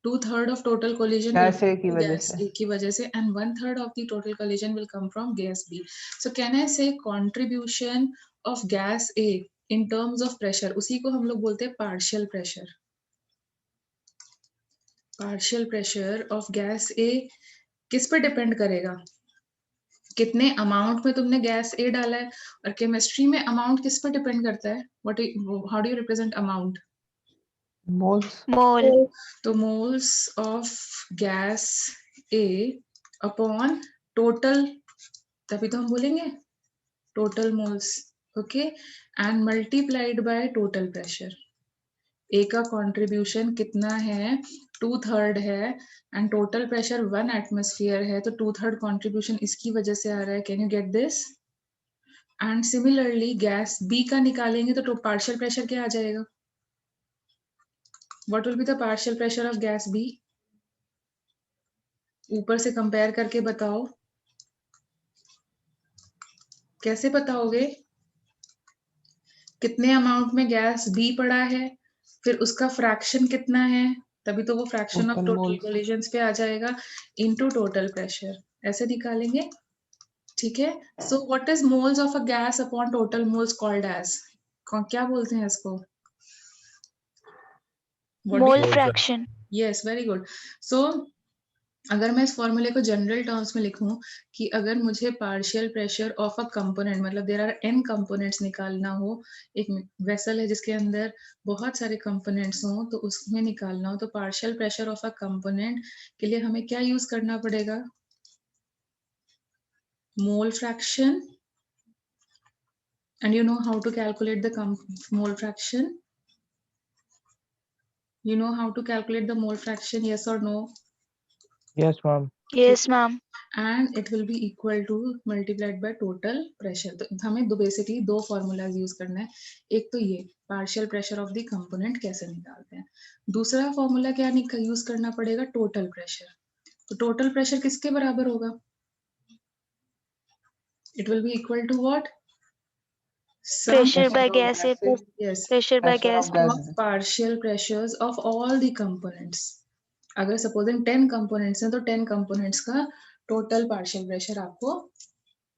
2/3 of total collision will gas A की come वजह gas से। A की वजह से, and 1/3 of the total collision will come from gas B. So can I say contribution of gas A in terms of pressure, उसी को हम लोग बोलते हैं partial pressure. Partial pressure of gas A किस पे डिपेंड करेगा? कितने अमाउंट में तुमने गैस ए डाला है, और केमिस्ट्री में अमाउंट किस पर डिपेंड करता है? What, how do you represent amount? Moles. Mole. तो moles of gas A upon total, तभी तो हम बोलेंगे total moles, okay, and multiplied by total pressure. A का कंट्रीब्यूशन कितना है? 2/3 है, एंड टोटल प्रेशर 1 एटमॉस्फेयर है, तो 2/3 कंट्रीब्यूशन इसकी वजह से आ रहा है. Can you get this? And similarly gas B का निकालेंगे तो पार्शियल प्रेशर क्या आ जाएगा? What will be the partial pressure of gas B? ऊपर से कंपेयर करके बताओ. कैसे बताओगे? कितने अमाउंट में गैस बी पड़ा है, फिर उसका फ्रैक्शन कितना है, तभी तो वो fraction of total total moles. Collisions पे आ जाएगा, इनटू टोटल प्रेशर. ऐसे निकालेंगे. ठीक है. So what is moles of a gas upon total moles called as? क्या बोलते हैं इसको? Mole fraction. Yes, very good. So अगर मैं इस फॉर्मूले को जनरल टर्म्स में लिखूं कि अगर मुझे partial pressure of a component, मतलब देयर आर n कंपोनेंट्स निकालना हो, एक वेसल है जिसके अंदर बहुत सारे कंपोनेंट्स हों, तो उसमें निकालना हो, तो partial pressure of a component के लिए हमें क्या यूज करना पड़ेगा? Mole fraction. And you know how to calculate the mole fraction? You know how to calculate the mole fraction, yes or no? Yes ma'am. Yes ma'am. And it will be equal to multiplied by total pressure. तो हमें basically दो formulas use करना है. एक तो ये partial pressure of the component कैसे निकालते हैं. दूसरा फॉर्मूला क्या यूज करना पड़ेगा? Total pressure. तो टोटल प्रेशर किसके बराबर होगा? It will be equal to what? Pressure by gas A plus yes, pressure by Pressure gas of B. gas. of partial pressures of all the components. अगर supposing 10 components हैं तो 10 components का total partial pressure आपको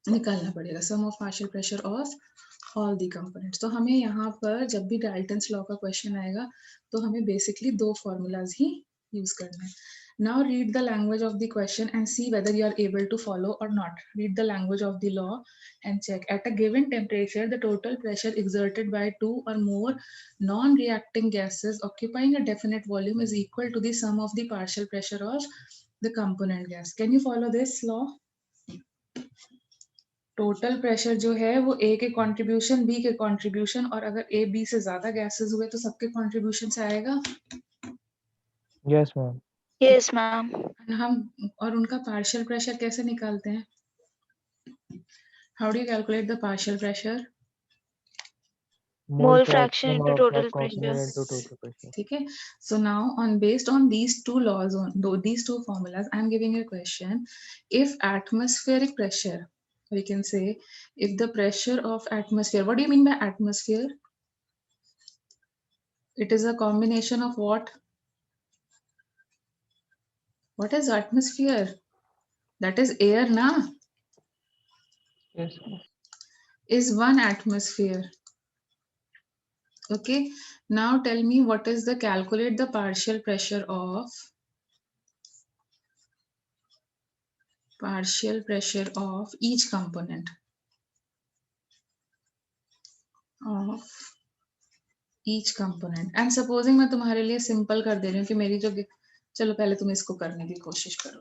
निकालना पड़ेगा. Sum of partial pressure of all the components. तो हमें यहाँ पर जब भी डाल्टन्स लॉ का क्वेश्चन आएगा तो हमें बेसिकली दो फॉर्मूलाज ही यूज करना है. Now read the language of the question and see whether you are able to follow or not. Read the language of the law and check. At a given temperature, the total pressure exerted by two or more non-reacting gases occupying a definite volume is equal to the sum of the partial pressure of the component gas. Can you follow this law? Total pressure जो है वो ए के contribution, B के contribution, और अगर A B से ज्यादा gases हुए तो सबके कंट्रीब्यूशन से आएगा. Yes ma'am. Yes ma'am. हम और उनका पार्शियल प्रेशर कैसे निकालते हैं? How do you calculate the partial pressure? Mole fraction into total pressure. into total pressure. ठीक है. So now on based on these two laws, on these two formulas, I am giving you a question. If atmospheric pressure, we can say, if the pressure of atmosphere, what do you mean by atmosphere? It is a combination of what? What is atmosphere? That is air, na? Yes. Is one atmosphere. Okay. Now tell me what is the, calculate the partial pressure of each component of each component. And supposing मैं तुम्हारे लिए simple कर दे रही हूँ कि मेरी जो, चलो पहले तुम इसको करने की कोशिश करो.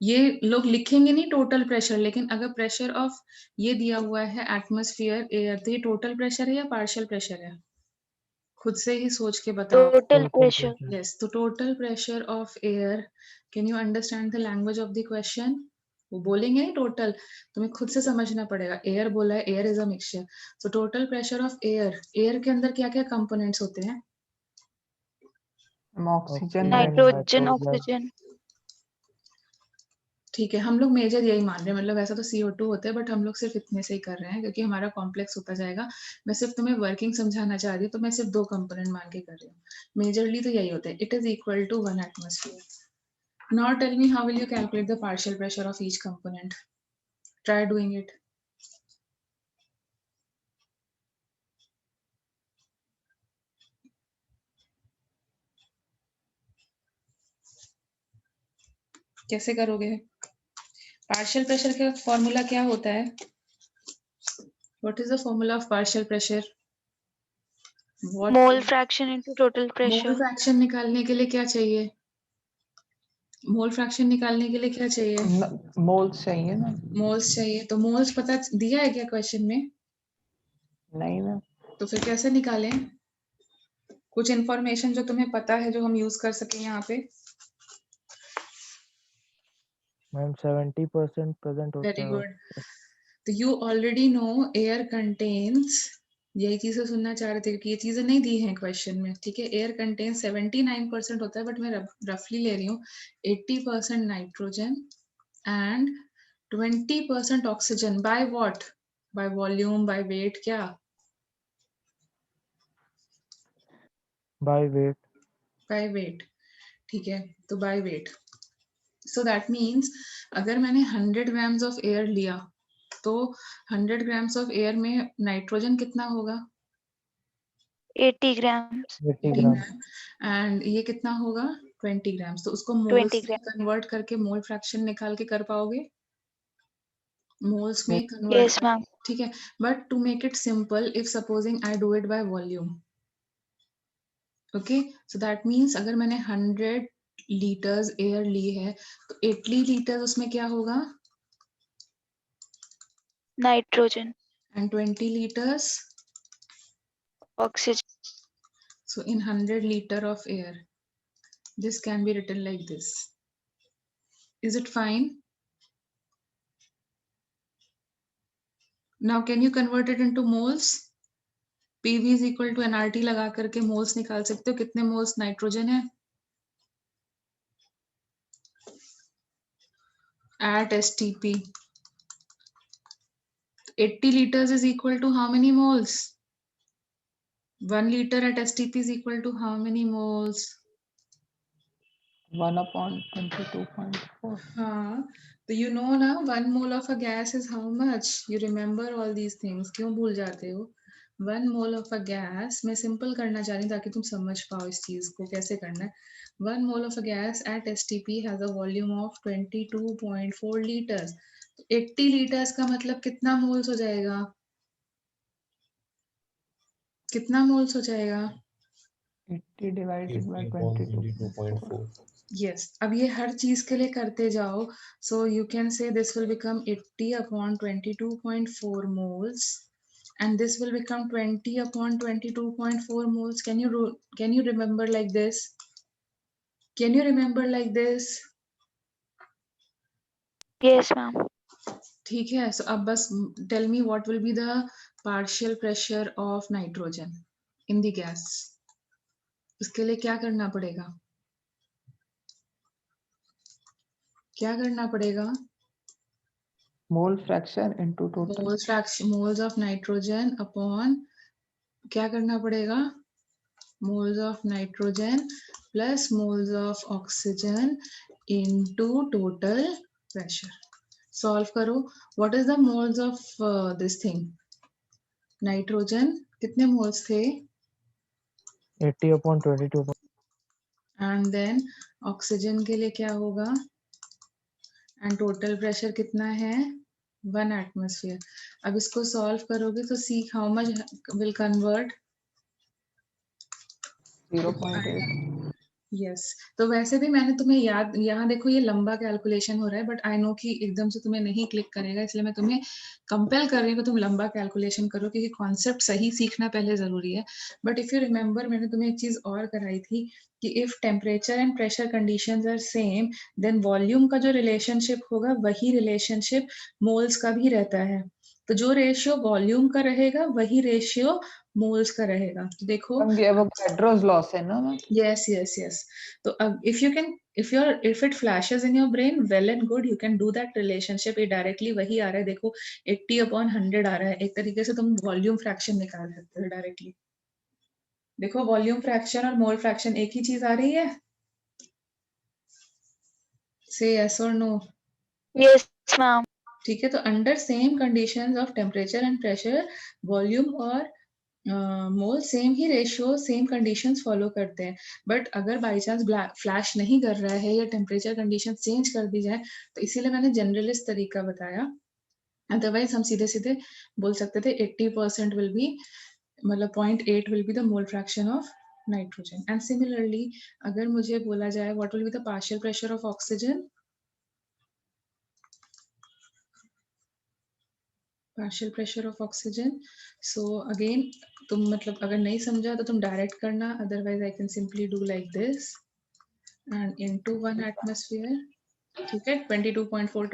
ये लोग लिखेंगे नहीं टोटल प्रेशर, लेकिन अगर प्रेशर ऑफ ये दिया हुआ है एटमॉस्फेयर एयर, तो ये टोटल प्रेशर है या पार्शियल प्रेशर है? खुद से ही सोच के बताओ. Total pressure. यस. तो total pressure of air, can you understand the language of the question? वो बोलेंगे नहीं टोटल, तुम्हें खुद से समझना पड़ेगा. एयर बोला है, air is a mixture. So total pressure of air, air के अंदर क्या क्या कंपोनेंट्स होते हैं? Oxygen, nitrogen, oxygen. ठीक है, हम लोग मेजर यही मान रहे हैं, मतलब वैसा तो CO2 होता है, बट हम लोग सिर्फ इतने से ही कर रहे हैं क्योंकि हमारा कॉम्प्लेक्स होता जाएगा। मैं सिर्फ तुम्हें वर्किंग समझाना चाह रही हूँ, तो मैं सिर्फ 2 कंपोनेंट मान के कर रही हूँ। मेजरली तो यही होता है, it is equal to 1 atmosphere. Now tell me how will you calculate the partial pressure of each component? Try doing it. कैसे करोगे? पार्शियल प्रेशर का फॉर्मूला क्या होता है? What is the formula of partial pressure? What Mole fraction into total mole pressure. Fraction निकालने के लिए क्या चाहिए? मोल फ्रैक्शन निकालने के लिए क्या चाहिए? मोल्स चाहिए ना? मोल्स चाहिए। तो मोल्स पता दिया है क्या क्वेश्चन में? नहीं ना। तो फिर कैसे निकालें? कुछ इन्फॉर्मेशन जो तुम्हें पता है जो हम यूज कर सके यहाँ पे। मैम 70% प्रेजेंट होता वेरी है गुड। तो you already know air contains, यही चीजें सुनना चाह रहे थे क्योंकि ये चीजें नहीं दी हैं क्वेश्चन में। ठीक है, एयर कंटेन्स 79% होता है, बट मैं रफली ले रही हूँ। 80% nitrogen and 20% oxygen. By what? By volume, by weight, क्या? By weight. By weight. ठीक है, तो by weight. So that means अगर मैंने 100 ग्राम्स ऑफ एयर लिया तो 100 ग्राम्स ऑफ एयर में नाइट्रोजन कितना होगा? 80 grams. 80 80 ग्राम। ग्राम। एंड ये कितना होगा? 20 ग्राम्स। तो उसको 20 मोल्स में grams. कन्वर्ट करके मोल फ्रैक्शन निकाल के कर पाओगे? मोल्स में कन्वर्ट Yes, कर, ma'am. ठीक है। But to make it simple, if supposing I do it by volume, okay, so that means अगर मैंने 100 लीटर्स एयर ली है तो 80 लीटर उसमें क्या होगा? Nitrogen. And 20 litres, Oxygen. so in 100 liter of air, this can be written like this. Is it fine? Now can you convert it into moles? PV is equal to nRT लगा करके moles निकाल सकते हो। कितने moles nitrogen है at STP? 80 liters is equal to how many moles? 1 liter at STP is equal to how many moles? 1/22.4. हाँ, तो you know ना 1 mole of a gas is how much? You remember all these things, क्यों भूल जाते हो? 1 mole of a gas, मैं simple करना चाह रही हूँ ताकि तुम समझ पाओ इस चीज को कैसे करना है। 1 mole of a gas at STP has a volume of 22.4 liters. तो 80 liters का मतलब कितना मोल्स हो जाएगा? कितना मोल्स हो जाएगा? 80 divided by 80/22.4. यस, अब ये हर चीज के लिए करते जाओ। सो यू कैन से this will become 80/22.4 moles and this will become 20/22.4 moles. Can you remember like this? Can you remember like this? Yes, ma'am. ठीक है, so अब बस tell me what will be the partial pressure of nitrogen in the gas? इसके लिए क्या करना पड़ेगा? क्या करना पड़ेगा? mole fraction into total. Moles fraction, moles of nitrogen upon क्या करना पड़ेगा? Moles of nitrogen plus moles of oxygen into total pressure. Solve करो। What is the moles of this thing? Nitrogen कितने मोल्स थे? 80/22. एंड देन ऑक्सीजन के लिए क्या होगा? एंड टोटल प्रेशर कितना है? 1 एटमॉस्फेयर। अब इसको सॉल्व करोगे तो see how much will convert? 0.8. Yes तो वैसे भी मैंने तुम्हें याद, यहाँ देखो ये लंबा कैलकुलेशन हो रहा है, बट आई नो कि एकदम से तुम्हें नहीं क्लिक करेगा, इसलिए मैं तुम्हें कंपेल कर रही हूँ कि तुम लंबा कैलकुलेशन करो क्योंकि कॉन्सेप्ट सही सीखना पहले जरूरी है। बट इफ यू रिमेम्बर, मैंने तुम्हें एक चीज और कराई थी कि if temperature and pressure conditions are same then volume का जो रिलेशनशिप होगा वही रिलेशनशिप मोल्स का भी रहता है। तो जो रेशियो वॉल्यूम का रहेगा वही रेशियो मोल्स का रहेगा। देखो मैम ये एवोगाड्रोस लॉस है ना मैम? yes. तो अब if it flashes in your brain, well and good, you can do that relationship। ये डायरेक्टली वही आ रहा है, देखो 80/100 आ रहा है। एक तरीके से तुम वॉल्यूम फ्रैक्शन निकाल सकते हो डायरेक्टली। देखो वॉल्यूम फ्रैक्शन और मोल फ्रैक्शन एक ही चीज आ रही है। से yes or no? Yes, ma'am. ठीक है, तो under same conditions of temperature and pressure, volume और मोल सेम ही रेशियो, सेम कंडीशंस फॉलो करते हैं। बट अगर बाई चांस फ्लैश नहीं कर रहा है या टेम्परेचर कंडीशन चेंज कर दी जाए, तो इसीलिए मैंने जनरलिस्ट तरीका बताया। अदरवाइज हम सीधे सीधे बोल सकते थे 80% विल बी, मतलब 0.8 will be the mole fraction of nitrogen. And similarly अगर मुझे बोला जाए what will be the partial pressure of oxygen, partial pressure of oxygen, so again तुम मतलब अगर नहीं समझा तो तुम डायरेक्ट करना, otherwise I can simply do like this and into 1 atmosphere. ठीक है, 22.4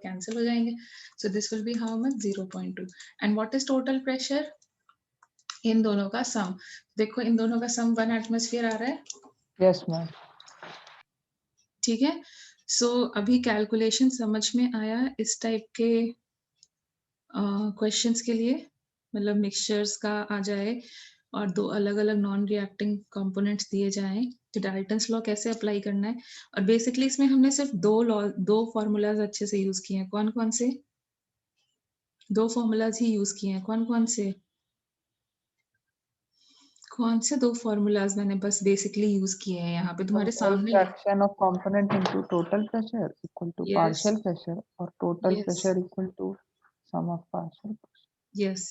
कैंसिल हो जाएंगे। So this will be how much, 0.2। And what is total pressure? इन दोनों का सम। देखो इन दोनों का सम 1 एटमॉस्फेयर आ रहा है। Yes ma'am. ठीक है, सो अभी कैलकुलेशन समझ में आया इस टाइप के क्वेश्चंस के लिए, मतलब मिक्सचर्स का आ जाए और दो अलग अलग नॉन रिएक्टिंग कंपोनेंट्स दिए जाएं कि डाल्टन्स लॉ कैसे अप्लाई करना है। और बेसिकली इसमें हमने सिर्फ दो फॉर्मूलाज अच्छे से यूज किए हैं। कौन कौन से? दो फॉर्मूलाज ही यूज किए हैं। कौन कौन से? कौन से दो फॉर्मूलाज मैंने बस बेसिकली यूज किए हैं यहाँ पे तुम्हारे सामने? Fraction of component into total pressure equal to yes partial pressure और total yes pressure equal to sum of partial. Yes.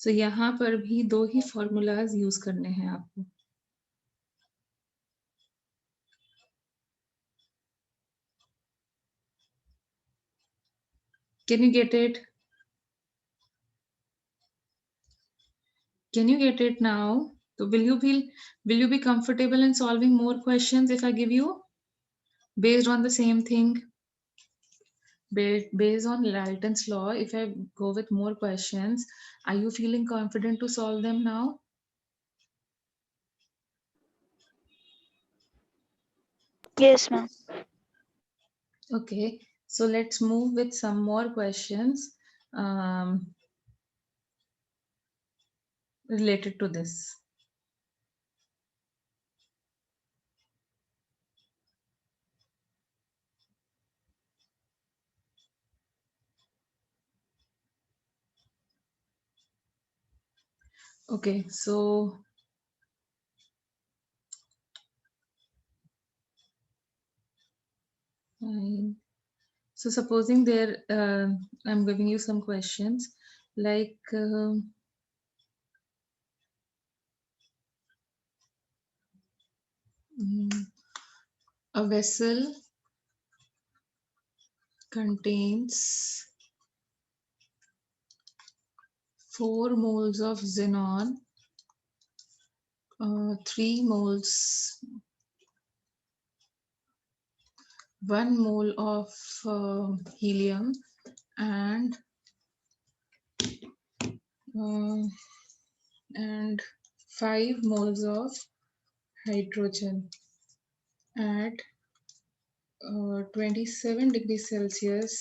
So यहाँ पर भी दो ही फॉर्मूलाज यूज करने हैं आपको। Can you get it? Can you get it now? So will you be comfortable in solving more questions if I give you based on the same thing? Based on Dalton's law, if I go with more questions, are you feeling confident to solve them now? Yes, ma'am. Okay, so let's move with some more questions related to this. Okay, so fine. So supposing there, I'm giving you some questions like a vessel contains 4 moles of xenon, 3 moles, 1 mole of helium, and uh, and 5 moles of hydrogen at 27 degrees Celsius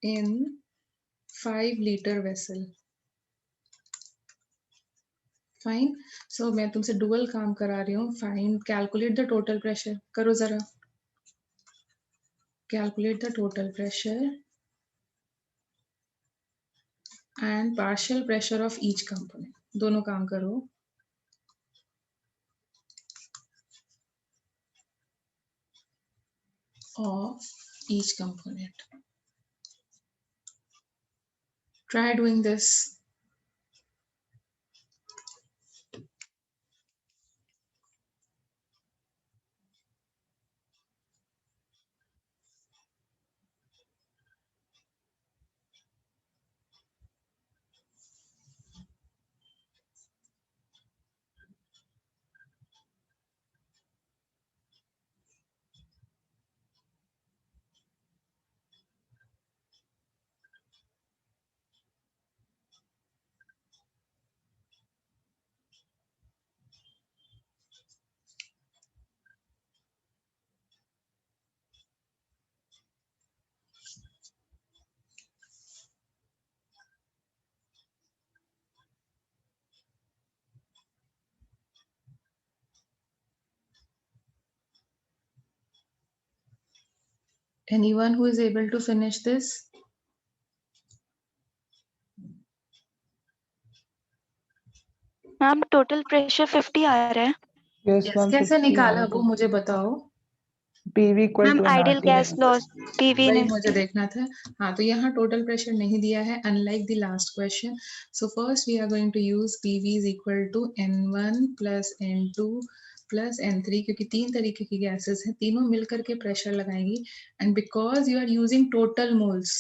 in 5-liter vessel. Fine. So मैं तुमसे dual काम करा रही हूँ। Fine, calculate the total pressure. करो जरा, calculate the total pressure and partial pressure of each component. दोनों काम करो। Of each component. Try doing this. Anyone who is able to finish this? Ma'am total pressure 50 आ रहा है। Yes, Yes, ma'am. कैसे 50 निकाला आया वो तो मुझे बताओ। PV equal ma'am to ideal nRT gas है। लॉस पीवी वही ने मुझे देखना था। हाँ, तो यहाँ टोटल प्रेशर नहीं दिया है unlike the last question. So first we are going to use PV is equal to N1 plus N2 plus N3, क्योंकि 3 तरीके की गैसेस हैं, तीनों मिलकर के प्रेशर लगाएंगी। And because you are using total moles,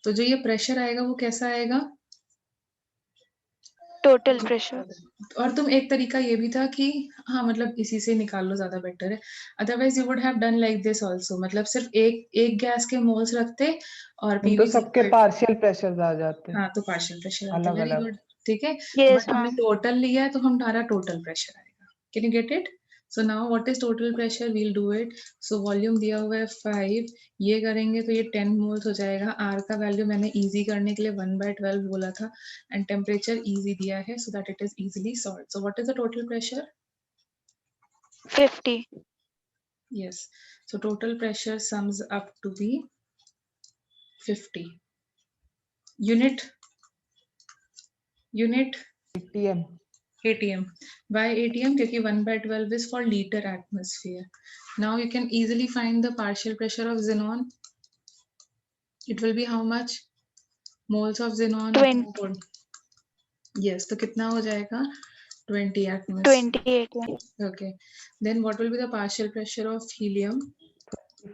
तो जो ये प्रेशर आएगा वो कैसा आएगा? Total pressure. और तुम एक तरीका ये भी था कि हाँ मतलब इसी से निकाल लो, ज्यादा बेटर है। Otherwise you would have done like this also, मतलब सिर्फ एक गैस के मोल्स रखते और तो PV सबके पार्शियल प्रेशर आ जाते हैं हाँ तो पार्शियल प्रेशर आते। अलग वेरी अलग। गुड, ठीक है। यस बट हमने मैम। टोटल लिया है तो हमारा टोटल प्रेशर आएगा। Can you get it? So now what is total pressure, we'll do it. So volume दिया हुआ है 5, ये करेंगे तो ये 10 मोल्स हो जाएगा। R का वैल्यू मैंने इजी करने के लिए 1/12 बोला था, एंड टेम्परेचर इजी दिया है so that it is easily solve. So what is the total pressure? 50। Yes, so total pressure sums up to be 50. Unit ATM। ATM. Why ATM? क्योंकि 1/12 is for liter atmosphere. Now you can easily find the partial pressure of xenon. It will be how much? Moles of xenon 20 Yes, तो कितना हो जाएगा? 20 atmosphere. 28 Okay. Then what will be the partial pressure of helium?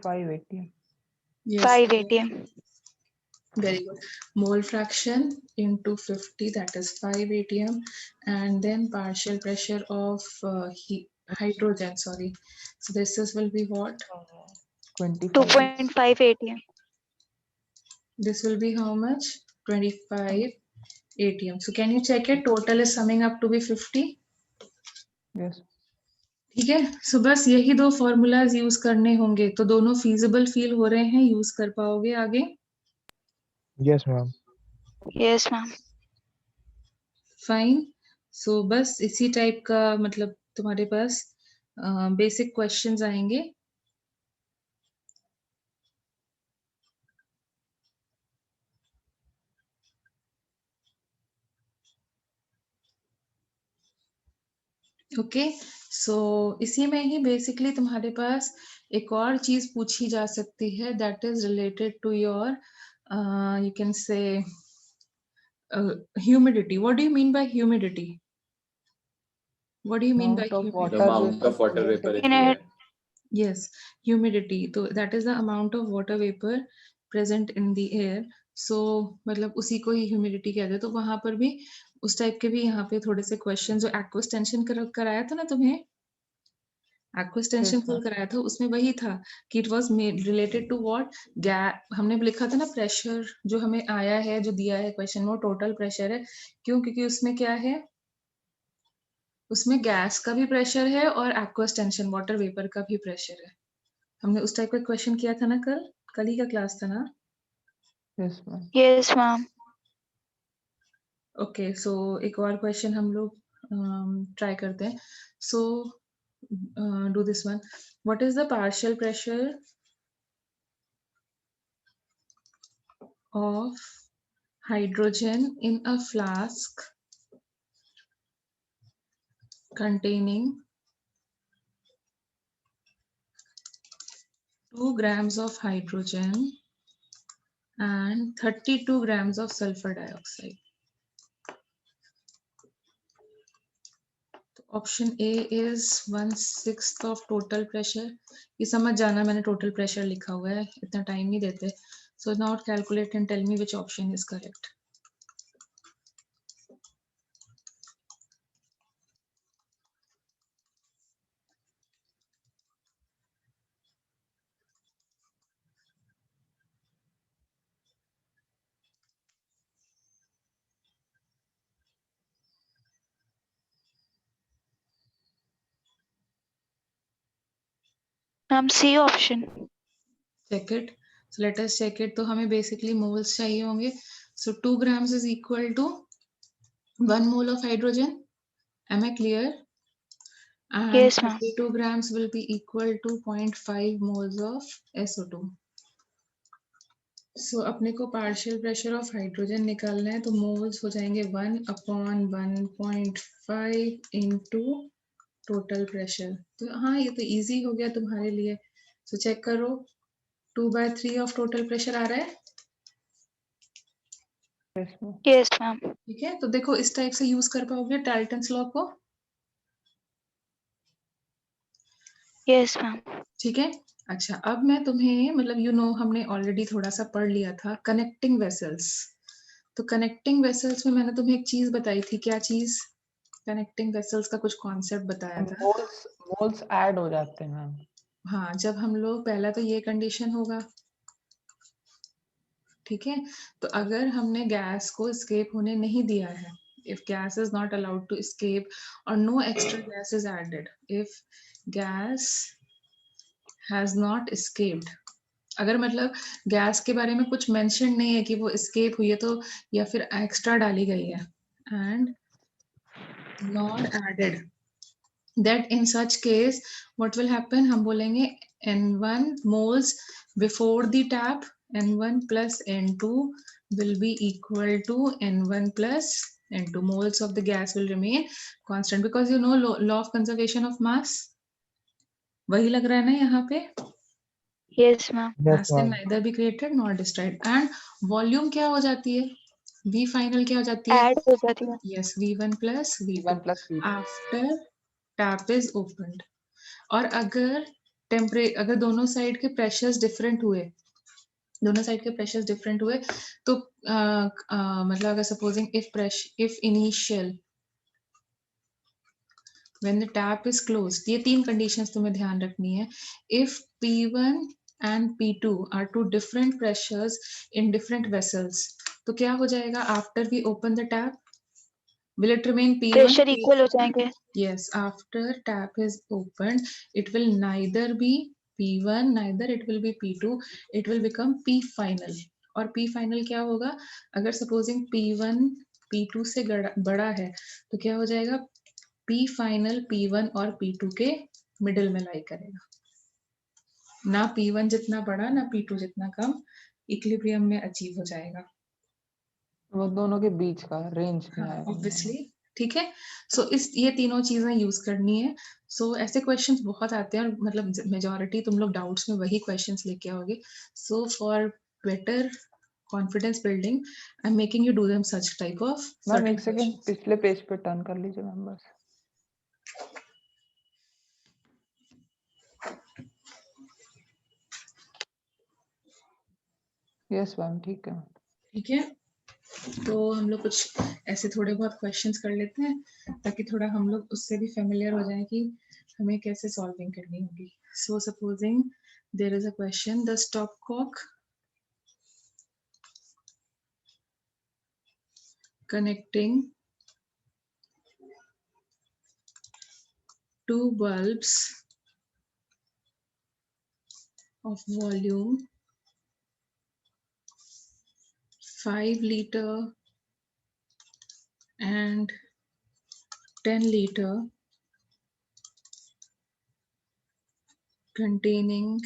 5 ATM। Yes. 5 ATM। Very good. Mole fraction into 50, that is 5 atm. And then partial pressure of hydrogen, sorry. So this will be what? 25 2.5 ATM। This will be how much? 25 atm. So can you check it? Total is summing up to be 50. Yes। ठीक है। सो बस यही दो formulas use करने होंगे, तो दोनों feasible feel हो रहे हैं, यूज कर पाओगे आगे? Yes, ma'am। Yes ma'am. Fine. So बस इसी टाइप का मतलब तुम्हारे पास बेसिक क्वेश्चंस आएंगे। ओके, सो इसी में ही बेसिकली तुम्हारे पास एक और चीज पूछी जा सकती है, that is related to your you can say humidity. What do you mean by humidity? What do you mean by Amount of humidity? The water amount of water vapor in In the a air. Yes, humidity. So that is the amount of water vapor present in the air. So मतलब उसी को ही humidity कहते हैं। तो वहां पर भी उस टाइप के भी यहाँ पे थोड़े से क्वेश्चन, जो एक्वस टेंशन कराया था ना तुम्हें, aqueous tension Yes, full ma'am। कराया था, उसमें वही था कि it was related to what gas. हमने लिखा था ना प्रेशर जो हमें आया है, जो दिया है क्वेश्चन, वो टोटल प्रेशर है। क्यों? क्योंकि उसमें क्या है, उसमें गैस का भी प्रेशर है और एक्वस टेंशन वाटर वेपर का भी प्रेशर है। हमने उस टाइप का क्वेश्चन किया था ना कल ही का क्लास था ना? Yes, ma'am। Yes ma'am. Okay, so एक और क्वेश्चन हम लोग ट्राई करते हैं। So do this one. What is the partial pressure of hydrogen in a flask containing 2 grams of hydrogen and 32 grams of sulfur dioxide? Option A is 1/6 of total pressure. ये समझ जाना, मैंने total pressure लिखा हुआ है, इतना time नहीं देते। So now calculate and tell me which option is correct. Ma'am C option. Check it. So let us check it. तो हमें बेसिकली मोल्स चाहिए होंगे. So 2 grams is equal to 1 mole of hydrogen. Am I clear? And Yes, ma'am. 32 grams will be equal to 0.5 moles of SO2. सो अपने को partial pressure of hydrogen निकालना है, तो moles हो जाएंगे 1/1.5 इंटू टोटल प्रेशर। तो हाँ, ये तो इजी हो गया तुम्हारे लिए। सो चेक करो, 2/3 ऑफ टोटल प्रेशर आ रहा है। Yes, ma'am. Yes, ma'am. ठीक है, तो देखो इस टाइप से यूज कर पाओगे डाल्टन्स लॉ को। Yes, ma'am. ठीक है, अच्छा अब मैं तुम्हें मतलब हमने ऑलरेडी थोड़ा सा पढ़ लिया था कनेक्टिंग वेसल्स। तो कनेक्टिंग वेसल्स में मैंने तुम्हें एक चीज बताई थी। क्या चीज? कनेक्टिंग वेसल्स का कुछ कॉन्सेप्ट बताया था। मोल्स ऐड हो जाते हैं मैम। हाँ, जब हम लोग पहला तो ये कंडीशन होगा, ठीक है। तो अगर हमने गैस को एस्केप होने नहीं दिया है, if gas is not allowed to escape और no extra gas is added, if gas has not escaped, अगर मतलब गैस के बारे में कुछ मेंशन नहीं है कि वो एस्केप हुई है तो, या फिर एक्स्ट्रा डाली गई है, and not added, that in such case what will happen, हम बोलेंगे n1 moles before the tap, n1 plus n2 will be equal to n1 plus n2. Moles of the gas will remain constant because law of conservation of mass वही लग रहा है ना यहाँ पे। Yes, ma'am. mass can neither be created nor destroyed, and volume क्या हो जाती है? v final क्या हो जाती है? Add हो जाती है। yes, v1 plus v2 V1 plus V2. after tap is opened। और अगर दोनों साइड के प्रेशर्स डिफरेंट हुए, तो मतलब अगर supposing if initial when the tap is closed, ये 3 कंडीशंस तुम्हें ध्यान रखनी है। If P1 and P2 are two different pressures in different vessels, तो क्या हो जाएगा after we open the tap? Will it remain P1? Pressure इक्वल हो जाएंगे। Yes, after tap is opened, it will neither be P1, neither it will be P2, it will become P final। और P final क्या होगा? अगर supposing P1 P2 से बड़ा है, तो क्या हो जाएगा? P final P1 और P2 के मिडिल में लाई करेगा। ना P1 जितना बड़ा ना P2 जितना कम, इक्विलिब्रियम में अचीव हो जाएगा। वो दोनों के बीच का रेंज में हाँ, आएगा। ऑब्वियसली। ठीक है, सो ये तीनों चीजें यूज करनी है। सो ऐसे क्वेश्चंस बहुत आते हैं और मतलब मेजॉरिटी तुम लोग डाउट्स में वही क्वेश्चंस लेके आओगे। So for better confidence building I am making you do them such type of ma'am एक सेकंड पिछले पेज पे टर्न कर लीजिए मैम बस। यस मैम, ठीक है। ठीक है, तो हम लोग कुछ ऐसे थोड़े बहुत क्वेश्चंस कर लेते हैं ताकि थोड़ा हम लोग उससे भी फेमिलियर हो जाए कि हमें कैसे सॉल्विंग करनी होगी। So supposing there is a question, the stopcock connecting two bulbs of volume 5 liter and 10 liter containing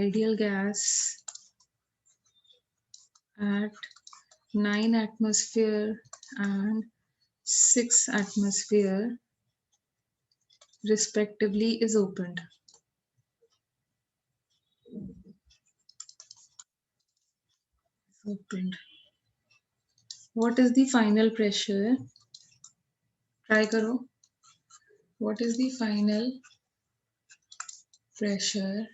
ideal gas at 9 atmosphere and 6 atmosphere respectively is opened. What is the final pressure? Try karo. What is the final pressure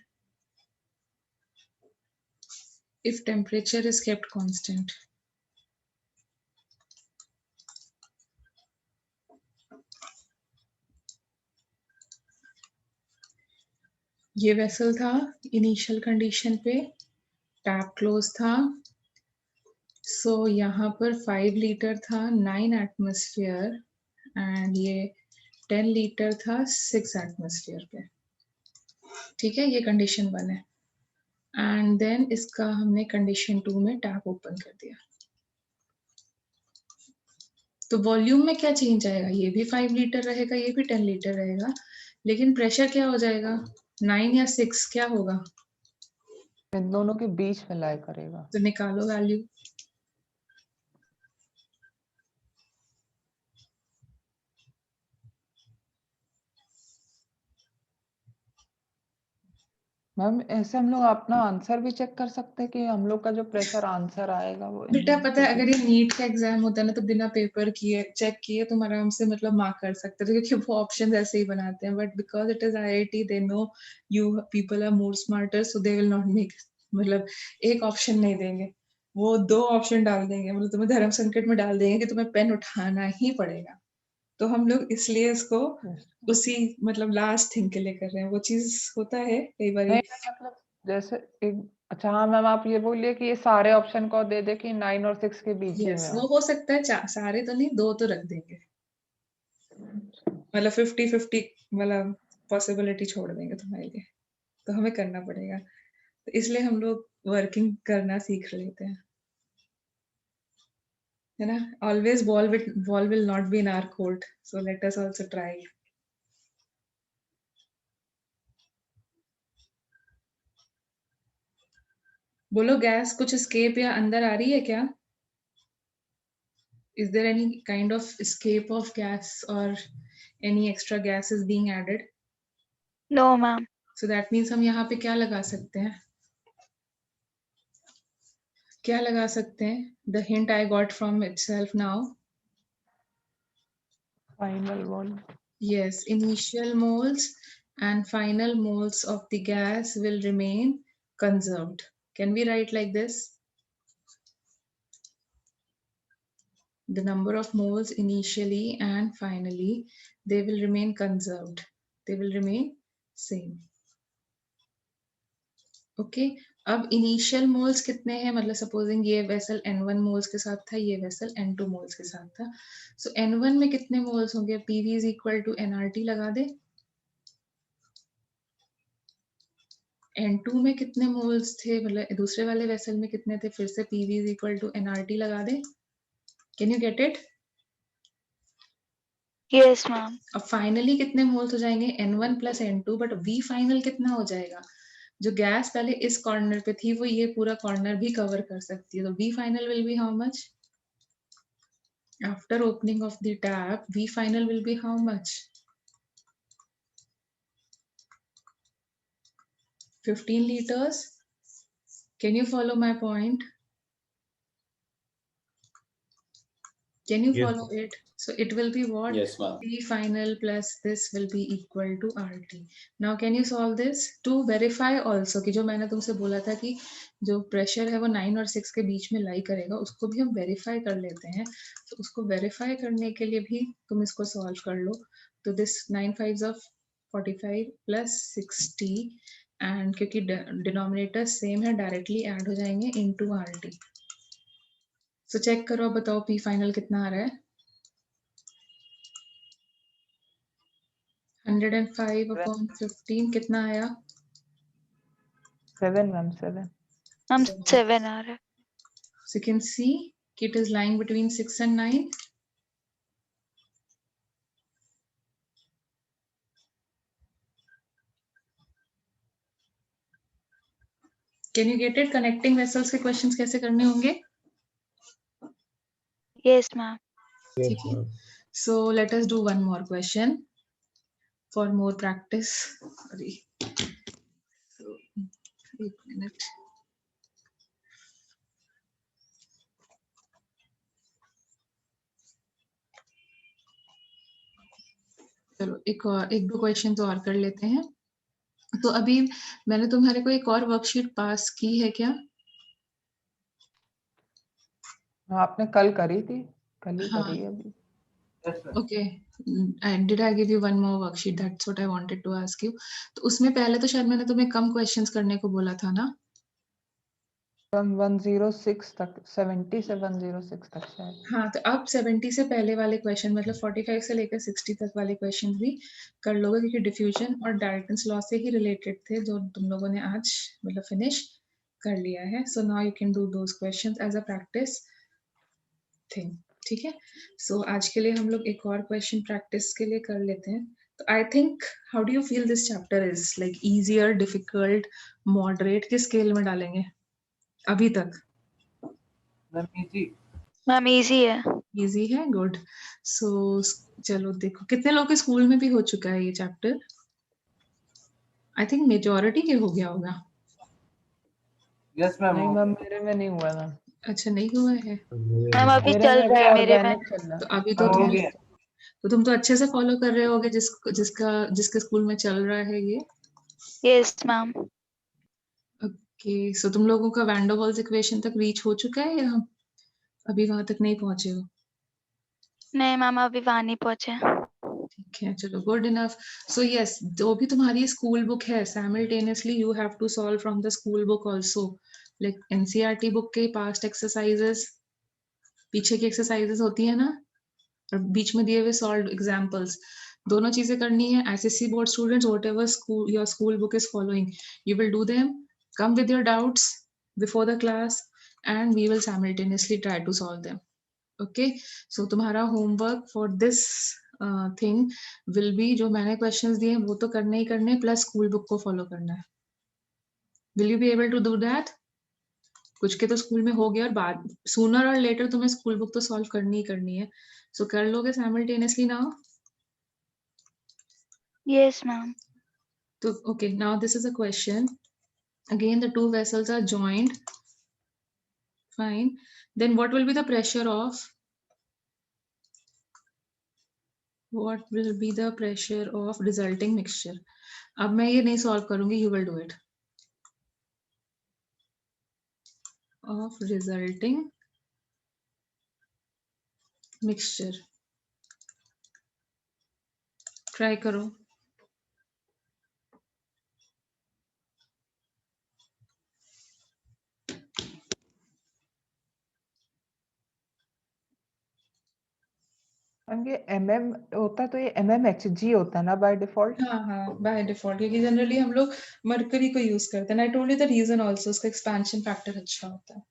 if temperature is kept constant? ये vessel था initial condition पे, tap close था। सो यहाँ पर 5 litre था 9 atmosphere and ये 10 litre था 6 atmosphere पे। ठीक है, ये कंडीशन 1 है। एंड देन इसका हमने कंडीशन 2 में टैप ओपन कर दिया, तो वॉल्यूम में क्या चेंज आएगा? ये भी 5 लीटर रहेगा, ये भी 10 लीटर रहेगा, लेकिन प्रेशर क्या हो जाएगा? 9 या 6 क्या होगा? इन दोनों के बीच में लाई करेगा। तो निकालो वैल्यू। मैम ऐसे हम लोग अपना आंसर भी चेक कर सकते हैं कि हम लोग का जो प्रेशर आंसर आएगा वो बेटा इन पता है के अगर बीच- ये नीट का एग्जाम होता है ना तो बिना पेपर किए चेक किए तुम आराम से मतलब मार्क कर सकते थे, क्योंकि वो ऑप्शन ऐसे ही बनाते हैं, but because it is IIT they know you people are more smarter, so they will not make, मतलब एक ऑप्शन नहीं देंगे, वो 2 ऑप्शन डाल देंगे, मतलब तुम्हें धर्म संकट में डाल देंगे कि तुम्हें पेन उठाना ही पड़ेगा। तो हम लोग इसलिए इसको उसी मतलब लास्ट थिंग के लिए कर रहे हैं, वो चीज होता है कई बार। नहीं मतलब जैसे एक अच्छा हाँ मैम आप ये बोलिए कि ये सारे ऑप्शन को दे दे कि 9 और 6 के बीच ही यस में वो हो। हो सकता है, सारे तो नहीं, 2 तो रख देंगे, मतलब 50-50 मतलब पॉसिबिलिटी छोड़ देंगे तुम्हारे लिए, तो हमें करना पड़ेगा, तो इसलिए हम लोग वर्किंग करना सीख लेते हैं, है ना। Always ball will not be in our court, so let us also try. बोलो गैस कुछ escape या अंदर आ रही है क्या? Is there any kind of escape of gas or any extra gas is being added? No, ma'am. So that means हम यहाँ पे क्या लगा सकते हैं? क्या लगा सकते हैं? The hint I got from itself now. Final one Yes, initial moles and final moles of the gas will remain conserved. Can we write like this? The number of moles initially and finally, they will remain conserved. They will remain same. Okay अब initial moles कितने हैं, मतलब supposing ये vessel N1 moles के साथ था, ये vessel N2 moles के साथ था, सो N1 में कितने मोल्स होंगे, PV is equal to NRT लगा दे। N2 में कितने मोल्स थे, मतलब दूसरे वाले वेसल में कितने थे, फिर से PV is equal to NRT लगा दे। Can you get it? Yes, ma'am. अब फाइनली कितने मोल्स हो जाएंगे, N1 plus N2, but V final कितना हो जाएगा, जो गैस पहले इस कॉर्नर पे थी वो ये पूरा कॉर्नर भी कवर कर सकती है, तो V final will be how much? After opening of the tap, V final will be how much? 15 liters. Can you follow my point? Can you Yes. follow it? So it will be what? Yes, ma'am. V final plus this will be equal to RT. Now can you solve this? To verify also कि जो मैंने तुमसे बोला था कि जो pressure है वो 9 और 6 के बीच में लाई करेगा, उसको भी हम वेरीफाई कर लेते हैं, तो उसको वेरीफाई करने के लिए भी तुम इसको सॉल्व कर लो। तो this 9 5s of 45 plus 60 and क्योंकि डिनोमिनेटर सेम है डायरेक्टली ऐड हो जाएंगे इनटू RT। सो चेक करो, अब बताओ P फाइनल कितना आ रहा है, 105/15 कितना आया, 7 मैम 7 Ma'am, 7। 7 आ रहा है. So you can see it is lying between 6 and 9. Can you get it? Connecting vessels के questions कैसे करने होंगे? Yes, ma'am. ठीक है। So let us do one more question for more practice. Sorry. So 1 minute. चलो एक दो question और कर लेते हैं। तो अभी मैंने तुम्हारे को एक और वर्कशीट पास की है क्या? आपने कल करी थी, कल ही हाँ। करी है अभी। Okay. And did I give you one more worksheet? That's what I wanted to ask you. तो उसमें पहले तो शायद मैंने तुम्हें कम क्वेश्चंस करने को बोला था ना? 106 तक 70 से 106 तक शायद। हाँ तो अब 70 से पहले वाले क्वेश्चन मतलब 45 से लेकर 60 तक वाले क्वेश्चन भी कर लोगे, क्योंकि डिफ्यूजन और डाल्टन्स लॉ से ही रिलेटेड थे जो तुम लोगों ने आज मतलब फिनिश कर लिया है। So now you can do those questions as a practice thing. ठीक है, सो आज के लिए हम लोग एक और क्वेश्चन प्रैक्टिस के लिए कर लेते हैं। I think, how do you feel this chapter is? Like easier, difficult, moderate, किस scale में डालेंगे अभी तक? मैम इजी मैम इजी है। Easy है, good. So चलो देखो कितने लोग के स्कूल में भी हो चुका है ये चैप्टर? I think majority के हो गया होगा। यस मैम नहीं मैम मेरे में नहीं हुआ ना, अच्छा नहीं हुआ है मैम अभी मेरे चल में रहा भी है मेरे में। ऑर्गेनिक चल रहा तो है। अभी तो हो तुम गया तो तुम तो अच्छे से फॉलो कर रहे होगे जिसके स्कूल में चल रहा है ये। Yes ma'am. ओके सो तुम लोगों का वैन डर वाल्स इक्वेशन तक रीच हो चुका है या अभी वहां तक नहीं पहुंचे हो? नहीं मैम अभी वहां नहीं पहुंचे। ठीक है चलो गुड इनफ। सो यस जो भी तुम्हारी स्कूल बुक है simultaneously you have to solve from the school book also, like NCERT book के पास्ट एक्सरसाइजेस, पीछे की एक्सरसाइजेस होती है ना, और बीच में दिए हुए सॉल्व एग्जांपल्स, दोनों चीजें करनी है। SSC board students whatever school your school book is following you will do them, come with your doubts before the class and we will simultaneously try to solve them. Okay so तुम्हारा homework for this thing will be, जो मैंने questions दिए हैं वो तो करने ही करने, प्लस स्कूल बुक को फॉलो करना है। Will you be able to do that? कुछ के तो स्कूल में हो गया और बाद सूनर और लेटर तुम्हें स्कूल बुक तो सॉल्व करनी ही करनी है। सो कर लोगे simultaneously now? Yes ma'am. So, okay, now this is a question. Again, the two vessels are joined. Fine. Then what will be the pressure of? What will be the pressure of resulting mixture? अब मैं ये नहीं solve करूंगी, you will do it. Of resulting mixture. Try करो. Ma'am ये mm होता है तो ये mmHg होता है ना बाय डिफॉल्ट? हाँ बाय डिफॉल्ट, क्योंकि जनरली हम लोग मरकरी को यूज करते हैं। I told you the reason also, उसका एक्सपेंशन फैक्टर अच्छा होता है।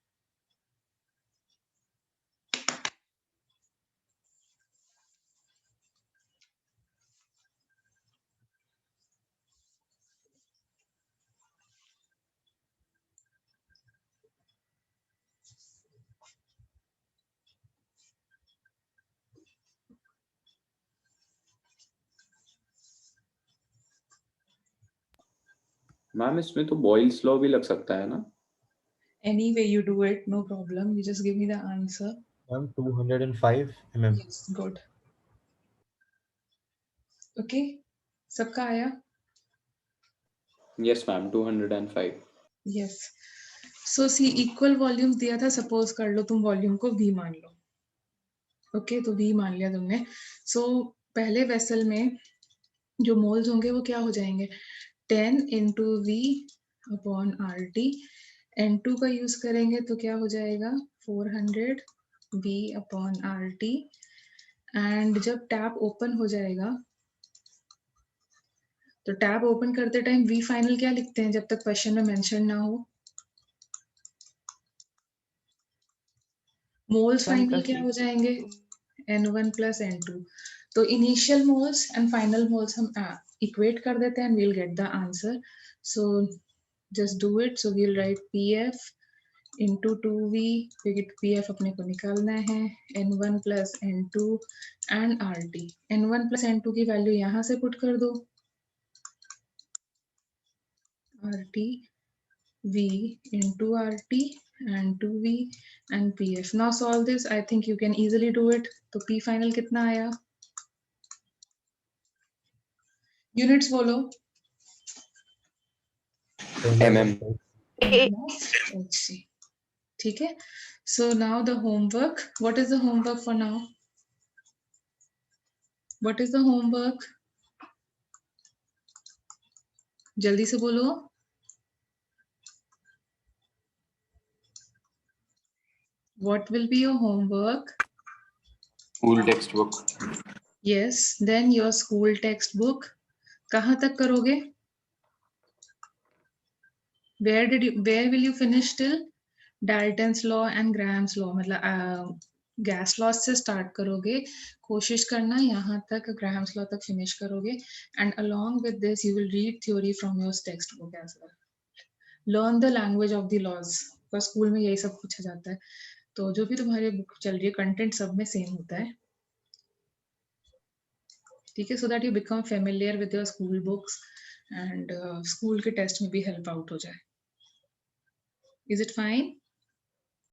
मैम इसमें तो बॉयल्स लॉ भी लग सकता है ना? Any way you do it, no problem. You just give me the answer. Ma'am, 205 mm. Yes, good. Okay, सबका आया? Yes ma'am 205। यस सो सी इक्वल वॉल्यूम दिया था, सपोज कर लो तुम वॉल्यूम को V मान लो। ओके तो V मान लिया तुमने। सो पहले वेसल में जो मोल्स होंगे वो क्या हो जाएंगे, 10 into V upon RT। N2 का यूज करेंगे तो क्या हो जाएगा 400 V upon RT। एंड जब टैप ओपन हो जाएगा तो टैब ओपन करते टाइम V फाइनल क्या लिखते हैं जब तक क्वेश्चन में मेंशन ना हो? मोल्स फाइनल क्या हो जाएंगे N1 plus N2। तो initial moles and final moles हम इक्वेट कर देते हैं and we'll get the answer. So just do it. So we'll write PF into 2V, PF अपने को निकालना है, N1 plus N2 and RT। N1 plus N2 की वैल्यू यहाँ से पुट कर दो, RT V into RT and 2V and PF। Now solve this. I think you can easily do it. तो P final कितना आया? Units बोलो। mm। HC। ठीक है। So now the homework. What is the homework for now? What is the homework? जल्दी से बोलो। What will be your homework? School text book. Yes, then your school textbook. कहाँ तक करोगे? Where will you finish till? Dalton's law and Graham's law, मतलब gas law से start करोगे, कोशिश करना यहाँ तक ग्राहम्स लॉ तक फिनिश करोगे, and along with this you will read theory from your textbook as well. Learn the language of the laws, पर स्कूल में यही सब पूछा जाता है, तो जो भी तुम्हारी बुक चल रही है कंटेंट सब में सेम होता है, ठीक है, so that you become familiar with your school books and school के टेस्ट में भी हेल्प आउट हो जाए. Is it fine?